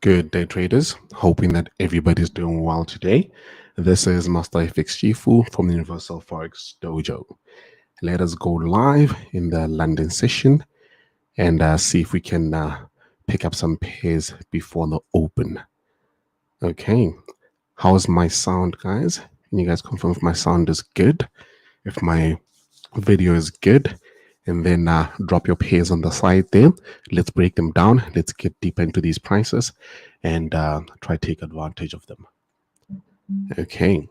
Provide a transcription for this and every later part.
Good day, traders. Hoping that everybody's doing well today. This is Master FxShifu from the Universal Forex Dojo. Let us go live in the London session and see if we can pick up some pairs before the open. Okay, how's my sound, guys? Can you guys confirm if my sound is good? If my video is good? And then drop your pairs on the side there. Let's break them down. Let's get deeper into these prices and try to take advantage of them. Okay.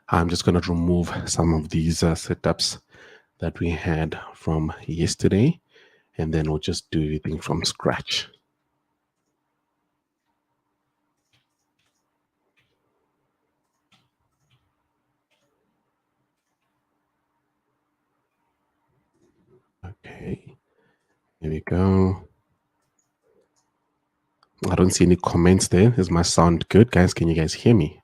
I'm just going to remove some of these setups that we had from yesterday, and then we'll just do everything from scratch. Okay, here we go. I don't see any comments there. Is my sound good, guys? Can you guys hear me?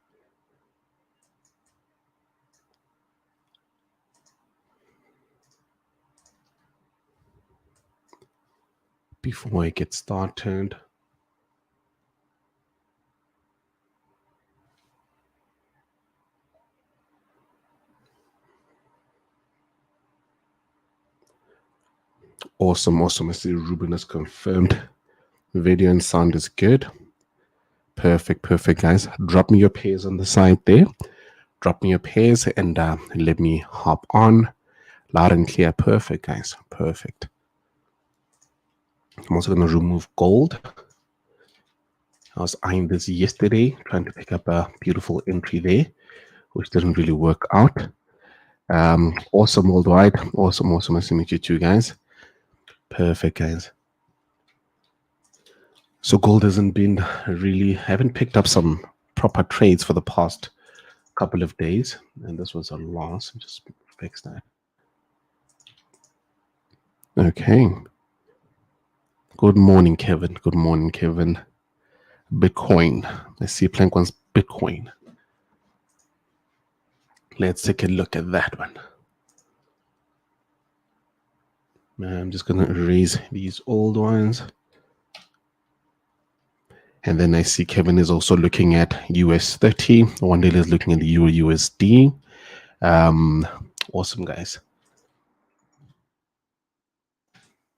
Before I get started, awesome. I see Ruben has confirmed video and sound is good. Perfect, guys. Drop me your pairs on the side there. Drop me your pairs and let me hop on. Loud and clear. Perfect, guys. Perfect. I'm also going to remove gold. I was eyeing this yesterday, trying to pick up a beautiful entry there, which didn't really work out. Awesome worldwide. Awesome. Nice to meet you too, guys. Perfect, guys. So gold hasn't been really, haven't picked up some proper trades for the past couple of days, and this was a loss. Just fix that. Okay. Good morning, Kevin. Good morning, Kevin. Bitcoin. Let's see Plank wants Bitcoin. Let's take a look at that one. I'm just going to erase these old ones. And then I see Kevin is also looking at US 30. One day is looking at the Euro USD. Awesome, guys.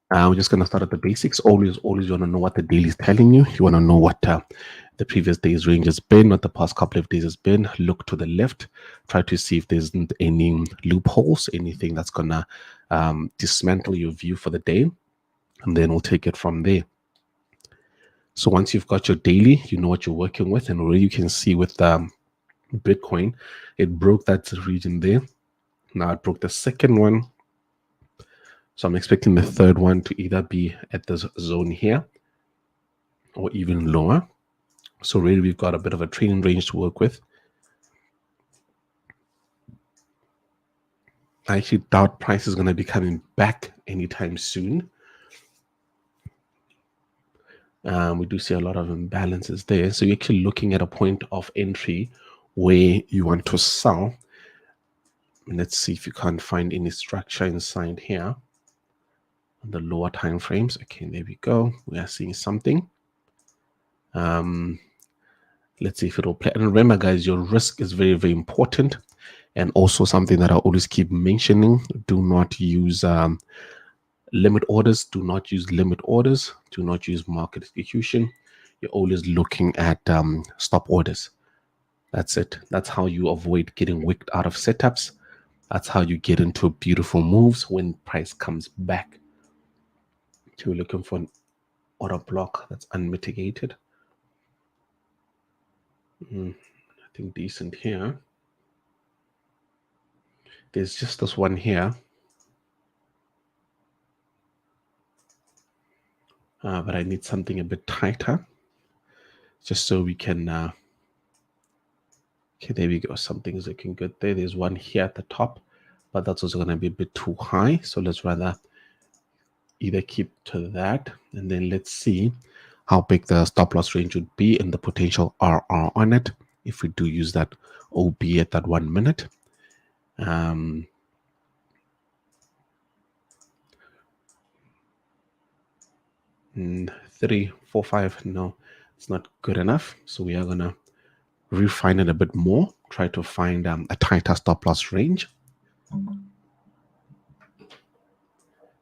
We're just going to start at the basics. Always you want to know what the daily is telling you. You want to know what the previous day's range has been, what the past couple of days has been. Look to the left. Try to see if there's any loopholes, anything that's going to dismantle your view for the day. And then we'll take it from there. So once you've got your daily, you know what you're working with. And already you can see with Bitcoin, it broke that region there. Now it broke the second one. So I'm expecting the third one to either be at this zone here or even lower. So really we've got a bit of a trading range to work with. I actually doubt price is going to be coming back anytime soon. We do see a lot of imbalances there. So you're actually looking at a point of entry where you want to sell. Let's see if you can't find any structure inside here on the lower time frames. Okay, there we go. We are seeing something. Let's see if it'll play. And remember, guys, your risk is very, very important. And also something that I always keep mentioning, do not use limit orders. Do not use limit orders. Do not use market execution. You're always looking at stop orders. That's it. That's how you avoid getting wicked out of setups. That's how you get into beautiful moves when price comes back. So you're looking for an order block that's unmitigated. I think decent here. There's just this one here. But I need something a bit tighter. Just so we can... okay, there we go. Something is looking good there. There's one here at the top. But that's also going to be a bit too high. So let's rather either keep to that. And then let's see how big the stop loss range would be and the potential RR on it if we do use that OB at that 1 minute. 3, 4, 5. No, it's not good enough. So we are going to refine it a bit more. Try to find a tighter stop loss range.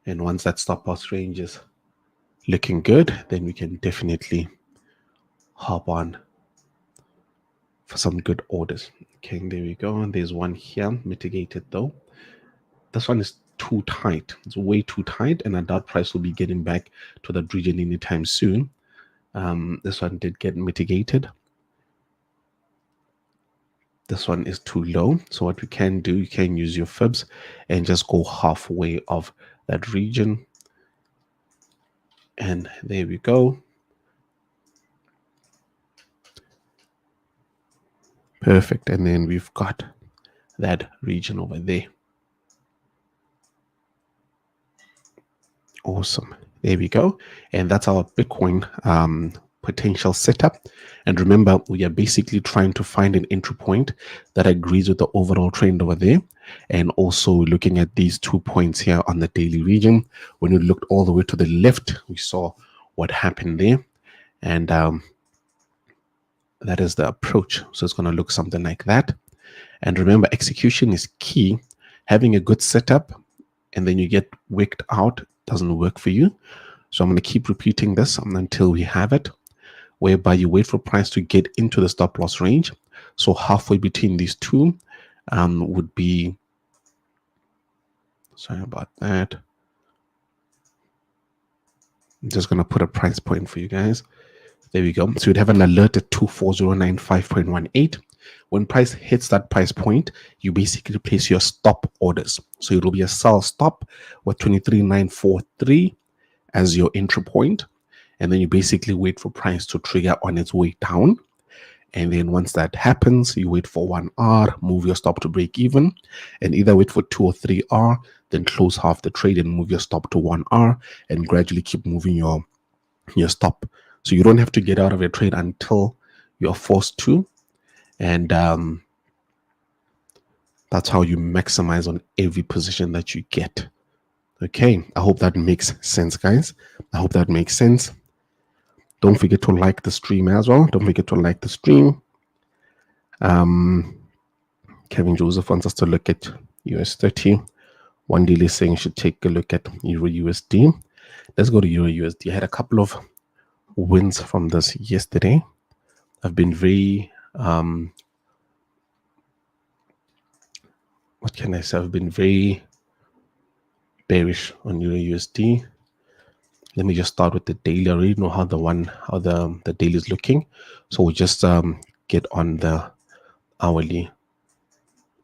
And once that stop loss range is looking good, then we can definitely hop on for some good orders. Okay, there we go. And there's one here, mitigated though. This one is too tight. It's way too tight, and I doubt price will be getting back to that region anytime soon. This one did get mitigated. This one is too low. So what we can do, you can use your fibs and just go halfway of that region. And there we go. Perfect. And then we've got that region over there. Awesome. There we go. And that's our Bitcoin potential setup. And remember, we are basically trying to find an entry point that agrees with the overall trend over there. And also looking at these 2 points here on the daily region. When we looked all the way to the left, we saw what happened there. And that is the approach. So it's going to look something like that. And remember, execution is key. Having a good setup and then you get wicked out doesn't work for you. So I'm going to keep repeating this until we have it, whereby you wait for price to get into the stop loss range. So halfway between these two would be, sorry about that. I'm just going to put a price point for you guys. There we go. So you'd have an alert at 24095.18. When price hits that price point, you basically place your stop orders. So it will be a sell stop with 23943 as your entry point. And then you basically wait for price to trigger on its way down. And then once that happens, you wait for 1 hour, move your stop to break even, and either wait for 2 or 3 hours, then close half the trade and move your stop to 1 hour and gradually keep moving your stop. So you don't have to get out of a trade until you're forced to. And that's how you maximize on every position that you get. Okay, I hope that makes sense, guys. I hope that makes sense. Don't forget to like the stream as well. Don't forget to like the stream. Kevin Joseph wants us to look at US 30. One dealer is saying you should take a look at Euro USD. Let's go to Euro USD. I had a couple of wins from this yesterday. I've been very what can I say? I've been very bearish on Euro USD. Let me just start with the daily. I already know how the daily is looking. So we'll just get on the hourly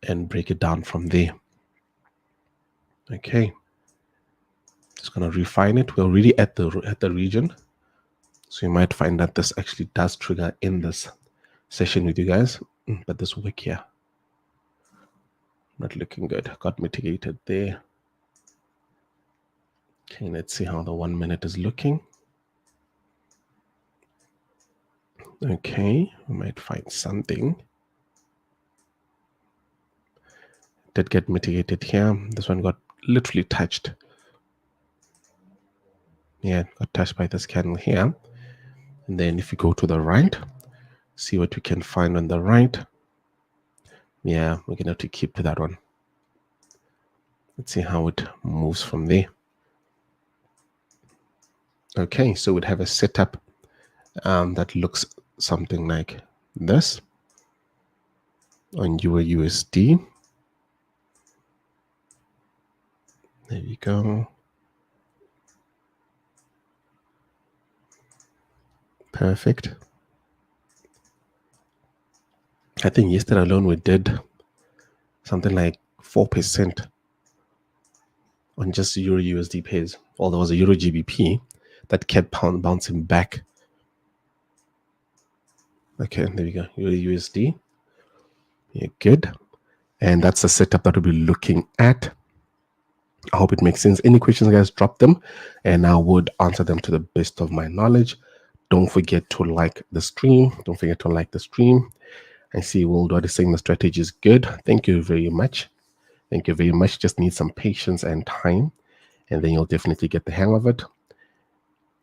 and break it down from there. Okay. Just gonna refine it. We're already at the region. So you might find that this actually does trigger in this session with you guys. But this wick here, not looking good. Got mitigated there. Okay, let's see how the 1 minute is looking. Okay, we might find something. Did get mitigated here. This one got literally touched. Yeah, got touched by this candle here. And then if you go to the right, see what we can find on the right. Yeah, we're going to have to keep to that one. Let's see how it moves from there. Okay, so we'd have a setup that looks something like this on Euro USD. There we go. Perfect. I think yesterday alone we did something like 4% on just Euro USD pairs. Or there was a Euro GBP that kept bouncing back. Okay, there we go. Euro USD. Yeah, good. And that's the setup that we'll be looking at. I hope it makes sense. Any questions, guys, drop them and I would answer them to the best of my knowledge. Don't forget to like the stream. Don't forget to like the stream. I see Worldwide is saying the strategy is good. Thank you very much. Thank you very much. Just need some patience and time, and then you'll definitely get the hang of it.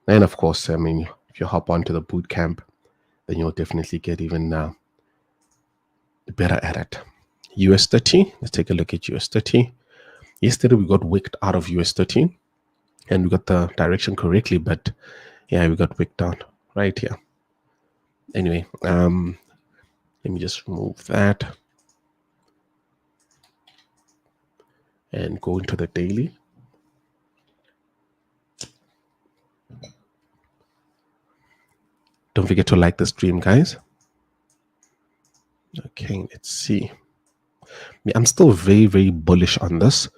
And of course, I mean, if you hop onto the boot camp, then you'll definitely get even better at it. US30, let's take a look at US30. Yesterday we got wicked out of US30 and we got the direction correctly, but yeah, we got wicked out right here. Anyway, let me just remove that and go into the daily. Don't forget to like the stream, guys. Okay, let's see. I'm still very, very bullish on this.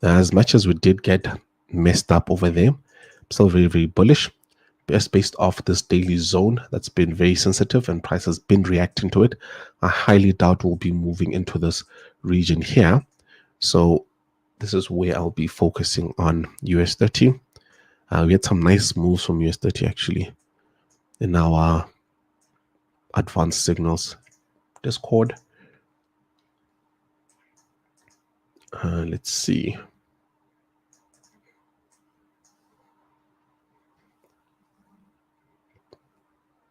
As much as we did get messed up over there, I'm still very, very bullish. Just based off this daily zone that's been very sensitive and price has been reacting to it. I highly doubt we'll be moving into this region here. So this is where I'll be focusing on US30. We had some nice moves from US30 actually in our advanced signals Discord. Let's see.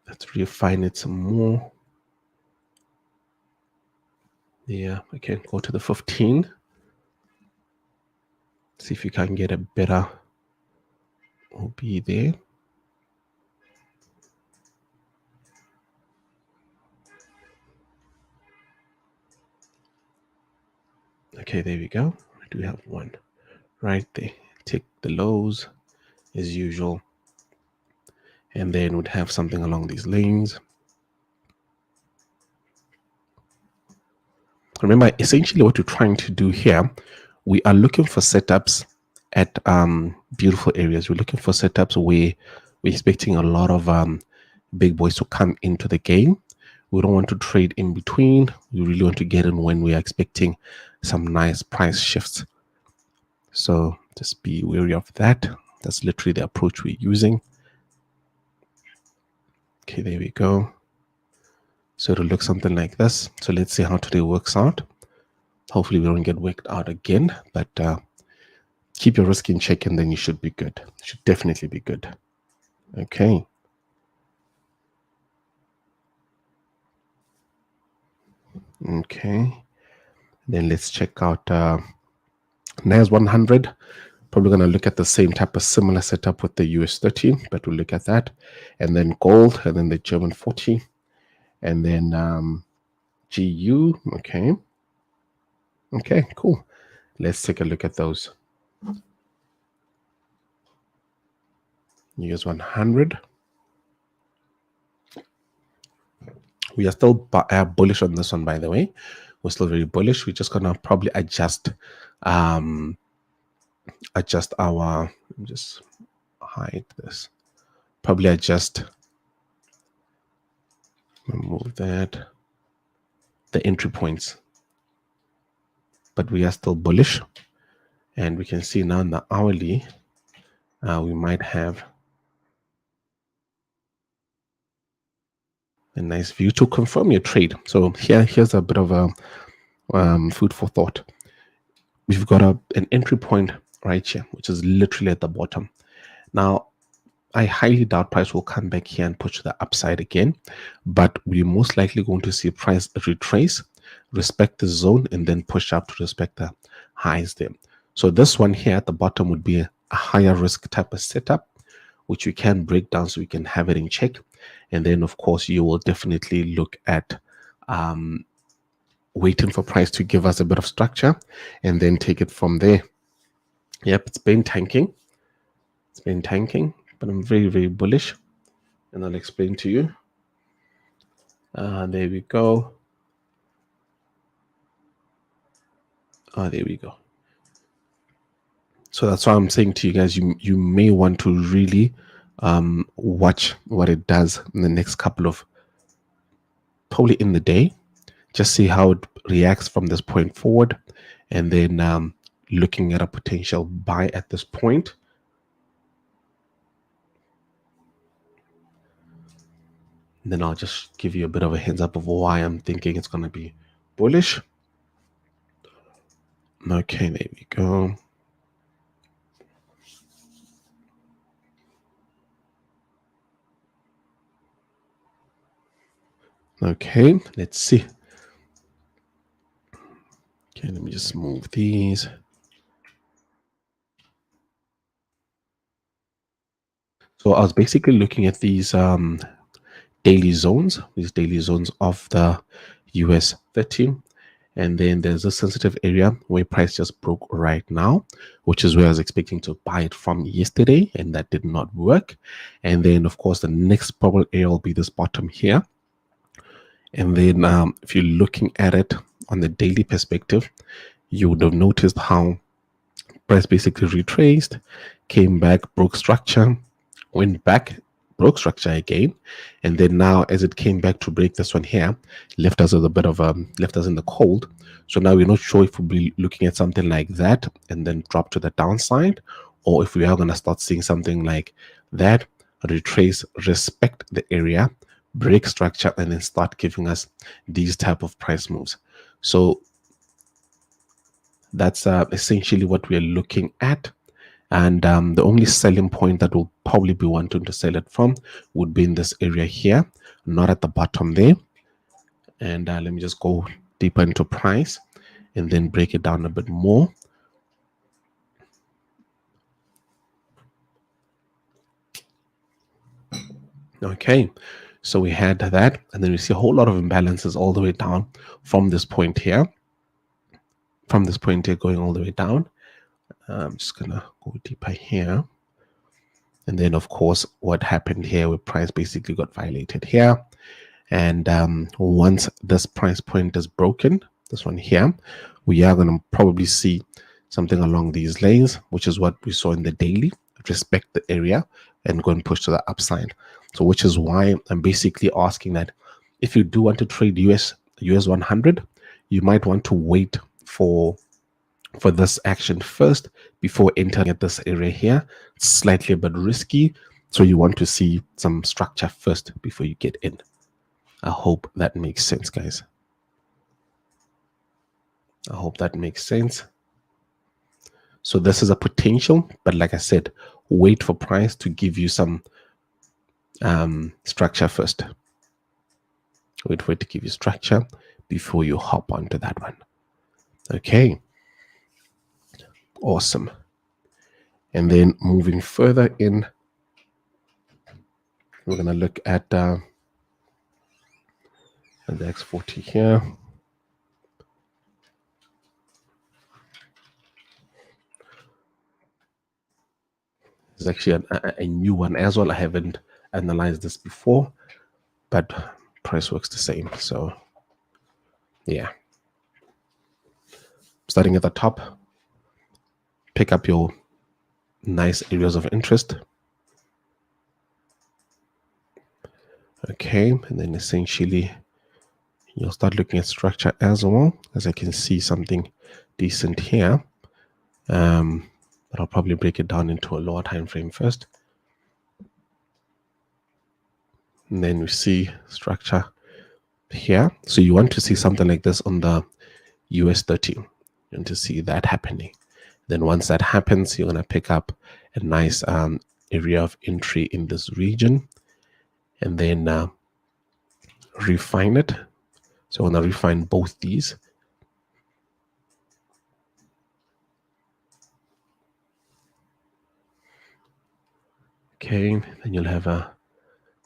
Let's refine it some more. Yeah, I can go to the 15. See if you can get a better OB there. Okay, there we go. I do have one right there. Take the lows as usual. And then we'd have something along these lanes. Remember, essentially what we're trying to do here, we are looking for setups at beautiful areas. We're looking for setups where we're expecting a lot of big boys to come into the game. We don't want to trade in between. We really want to get in when we are expecting some nice price shifts. So just be wary of that. That's literally the approach we're using. Okay, there we go. So it'll look something like this. So let's see how today works out. Hopefully we don't get worked out again, but keep your risk in check and then you should be good. Should definitely be good. Okay. Okay. Then let's check out NAS 100. Probably going to look at the same type of similar setup with the US30, but we'll look at that. And then gold, and then the German 40, and then GU. Okay. Okay, cool. Let's take a look at those. US 100. We are still bullish on this one, by the way. We're still very bullish. We're just going to probably adjust our, just hide this. Probably adjust, remove that, the entry points. But we are still bullish. And we can see now in the hourly, we might have a nice view to confirm your trade. So here's a bit of a food for thought. We've got an entry point right here, which is literally at the bottom. Now, I highly doubt price will come back here and push the upside again, but we're most likely going to see price retrace, respect the zone, and then push up to respect the highs there. So this one here at the bottom would be a higher risk type of setup, which we can break down so we can have it in check. And then, of course, you will definitely look at waiting for price to give us a bit of structure and then take it from there. Yep, it's been tanking. It's been tanking, but I'm very, very bullish. And I'll explain to you. There we go. There we go. So that's why I'm saying to you guys, you may want to really watch what it does in the next couple of, probably in the day. Just see how it reacts from this point forward, and then looking at a potential buy at this point. And then I'll just give you a bit of a heads up of why I'm thinking it's going to be bullish. Okay, there we go. Okay, let's see. Okay, let me just move these. So I was basically looking at these daily zones, of the US 30. And then there's a sensitive area where price just broke right now, which is where I was expecting to buy it from yesterday, and that did not work. And then, of course, the next probable area will be this bottom here. And then if you're looking at it on the daily perspective, you would have noticed how price basically retraced, came back, broke structure, went back, broke structure again, and then now as it came back to break this one here, left us with a bit of left us in the cold. So now we're not sure if we'll be looking at something like that and then drop to the downside, or if we are going to start seeing something like that, retrace, respect the area, break structure, and then start giving us these type of price moves. So that's essentially what we are looking at. And the only selling point that we'll probably be wanting to sell it from would be in this area here, not at the bottom there. And let me just go deeper into price and then break it down a bit more. Okay, so we had that, and then we see a whole lot of imbalances all the way down from this point here. From this point here going all the way down. I'm just gonna go deeper here. And then, of course, what happened here where price basically got violated here. And once this price point is broken, this one here, we are going to probably see something along these lanes, which is what we saw in the daily. Respect the area and go and push to the upside. So which is why I'm basically asking that if you do want to trade US 100, you might want to wait for this action first before entering at this area here. It's slightly a bit risky, so you want to see some structure first before you get in. I hope that makes sense, guys. I hope that makes sense. So this is a potential, but like I said, wait for price to give you some structure first. Wait for it to give you structure before you hop onto that one. Okay. Awesome. And then moving further in, we're going to look at the X40 here. It's actually a new one as well. I haven't analyzed this before, but price works the same. So yeah. Starting at the top, pick up your nice areas of interest. Okay, and then essentially you'll start looking at structure as well, as I can see something decent here. But I'll probably break it down into a lower time frame first. And then we see structure here. So you want to see something like this on the US 30. You want to see that happening. Then once that happens, you're going to pick up a nice area of entry in this region and then refine it. So I want to refine both these. Okay, then you'll have a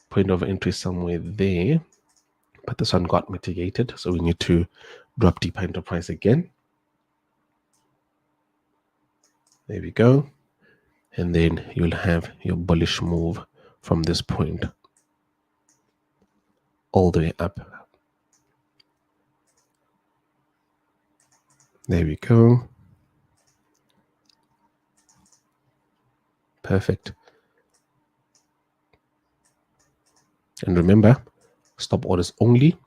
point of entry somewhere there, but this one got mitigated, so we need to drop deeper into price again. There we go. And then you'll have your bullish move from this point all the way up. There we go. Perfect. And remember, stop orders only.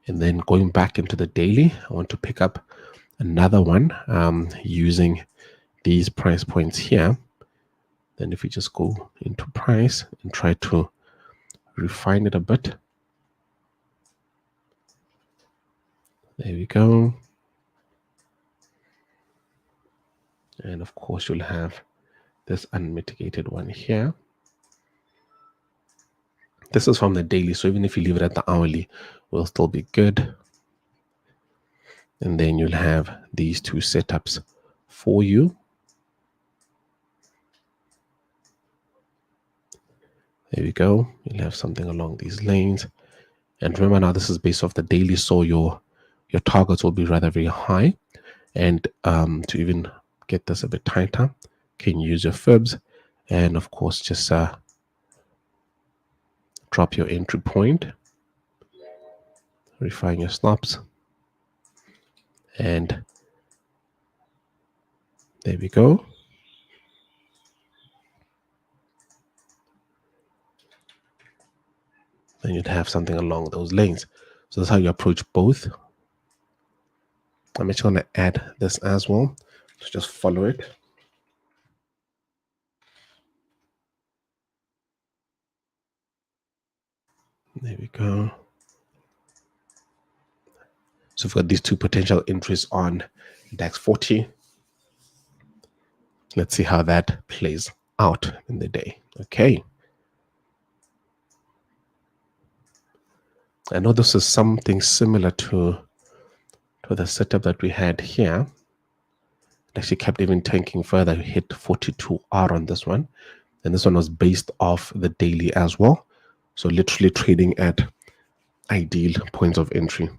And then going back into the daily, I want to pick up another one using these price points here. Then if we just go into price and try to refine it a bit. There we go. And of course, you'll have this unmitigated one here. This is from the daily, so even if you leave it at the hourly, will still be good. And then you'll have these two setups for you. There we go. You'll have something along these lanes. And remember now, this is based off the daily, so your targets will be rather very high. And to even get this a bit tighter, you can use your fibs, and of course just drop your entry point, refine your stops, and there we go. Then you'd have something along those lanes. So that's how you approach both. I'm actually going to add this as well. So just follow it. There we go. So we've got these two potential entries on DAX 40. Let's see how that plays out in the day. Okay. I know this is something similar to the setup that we had here. It actually kept even tanking further. We hit 42R on this one. And this one was based off the daily as well. So literally trading at ideal points of entry.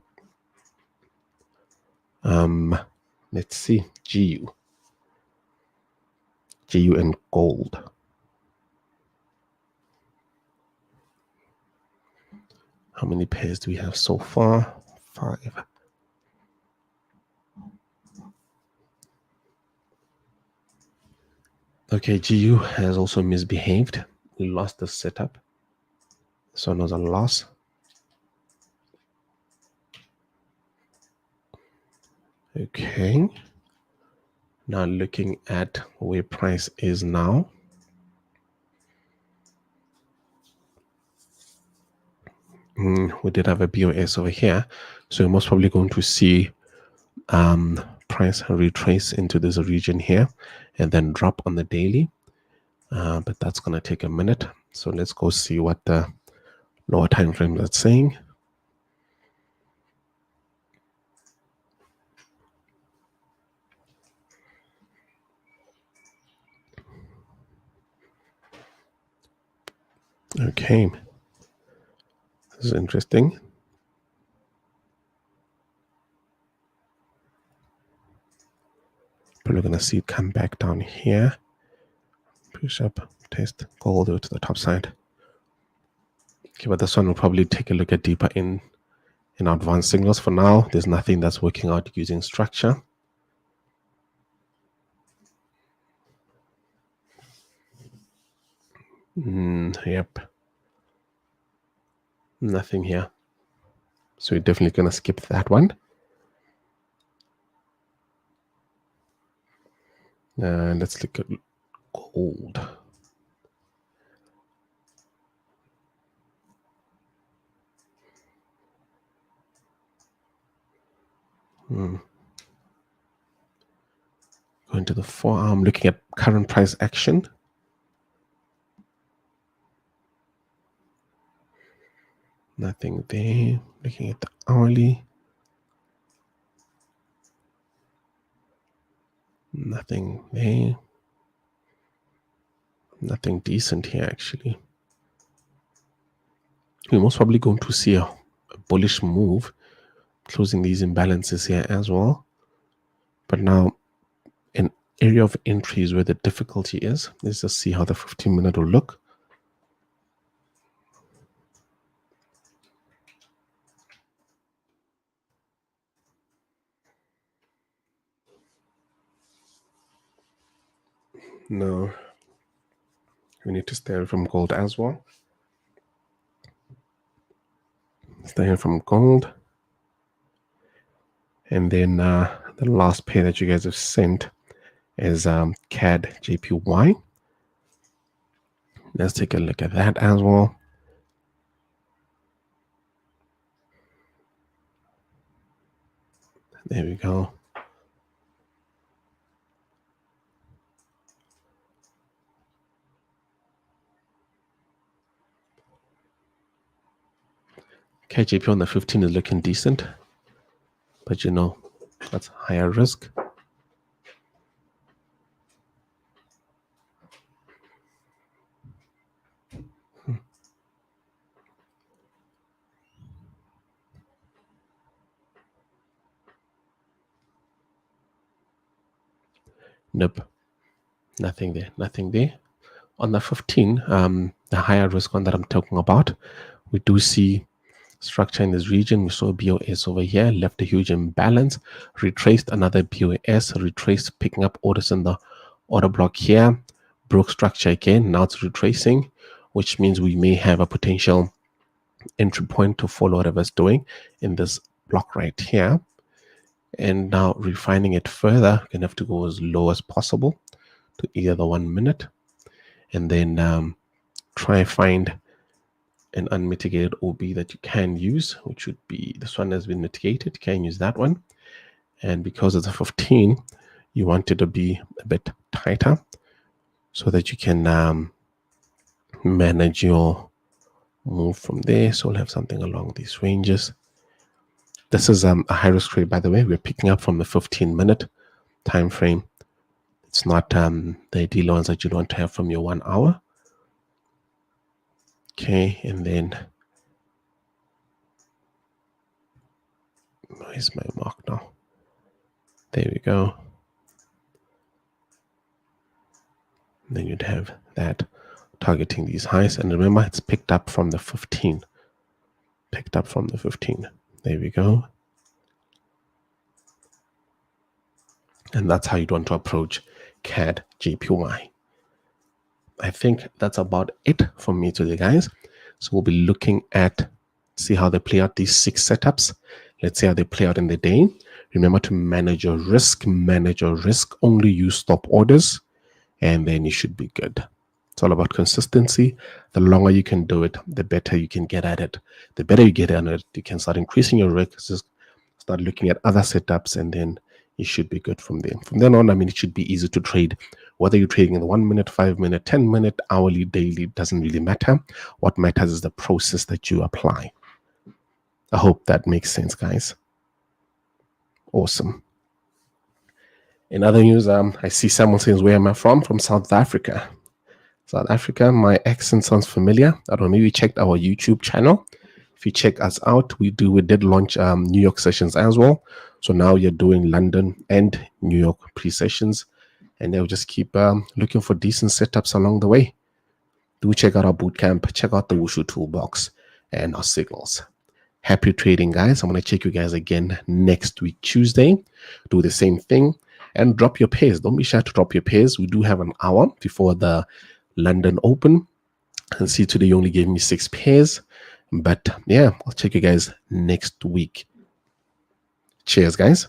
Let's see. GU and gold. How many pairs do we have so far? 5. Okay, GU has also misbehaved. We lost the setup. This one was a loss. Okay. Now looking at where price is now. We did have a BOS over here. So we're most probably going to see price retrace into this region here and then drop on the daily. But that's going to take a minute. So let's go see what the lower time frame that's saying. Okay. This is interesting. Probably going to see it come back down here. Push up, test, go all the way to the top side. Okay, but this one will probably take a look at deeper in advanced signals. For now, there's nothing that's working out using structure. Yep. Nothing here. So we're definitely going to skip that one. Let's look at gold. Going to the 4-hour, looking at current price action. Nothing there. Looking at the hourly. Nothing there. Nothing decent here, actually. We're most probably going to see a bullish move, closing these imbalances here as well. But now, an area of entry is where the difficulty is. Let's just see how the 15-minute will look. No, we need to stay away from gold as well. Stay away from gold. And then the last pair that you guys have sent is CAD JPY. Let's take a look at that as well. There we go. CAD JPY on the 15 is looking decent, but you know, that's higher risk. Nope, nothing there, nothing there. On the 15, the higher risk one that I'm talking about, we do see structure in this region. We saw BOS over here, left a huge imbalance, retraced another BOS, retraced, picking up orders in the order block here, broke structure again. Now it's retracing, which means we may have a potential entry point to follow whatever it's doing in this block right here. And now refining it further, you're gonna have to go as low as possible to either the 1 minute, and then try find an unmitigated OB that you can use, which would be this one has been mitigated. You can use that one. And because it's a 15, you want it to be a bit tighter so that you can manage your move from there. So we'll have something along these ranges. This is a high risk trade, by the way. We're picking up from the 15-minute time frame. It's not the ideal ones that you want to have from your 1 hour. Okay, and then where's my mark now? There we go. And then you'd have that targeting these highs. And remember, it's picked up from the 15. Picked up from the 15. There we go. And that's how you'd want to approach CAD JPY. I think that's about it for me today, guys. So we'll be looking at, see how they play out these 6 setups. Let's see how they play out in the day. Remember to manage your risk. Manage your risk. Only use stop orders, and then you should be good. It's all about consistency. The longer you can do it, the better you can get at it. The better you get at it, you can start increasing your risk, just start looking at other setups, and then you should be good from there. From then on, I mean, it should be easy to trade. Whether you're trading in the 1 minute, 5 minute, 10 minute, hourly, daily, doesn't really matter. What matters is the process that you apply. I hope that makes sense, guys. Awesome. In other news, I see someone says, where am I from? From South Africa. South Africa, my accent sounds familiar. I don't know, maybe you checked our YouTube channel. If you check us out, we did launch New York sessions as well. So now you're doing London and New York pre-sessions, and they'll just keep looking for decent setups along the way. Do check out our bootcamp, check out the Wushu toolbox and our signals. Happy trading, guys. I'm going to check you guys again next week, Tuesday. Do the same thing and drop your pairs. Don't be shy to drop your pairs. We do have an hour before the London Open. And see, today you only gave me 6 pairs. But yeah, I'll check you guys next week. Cheers, guys.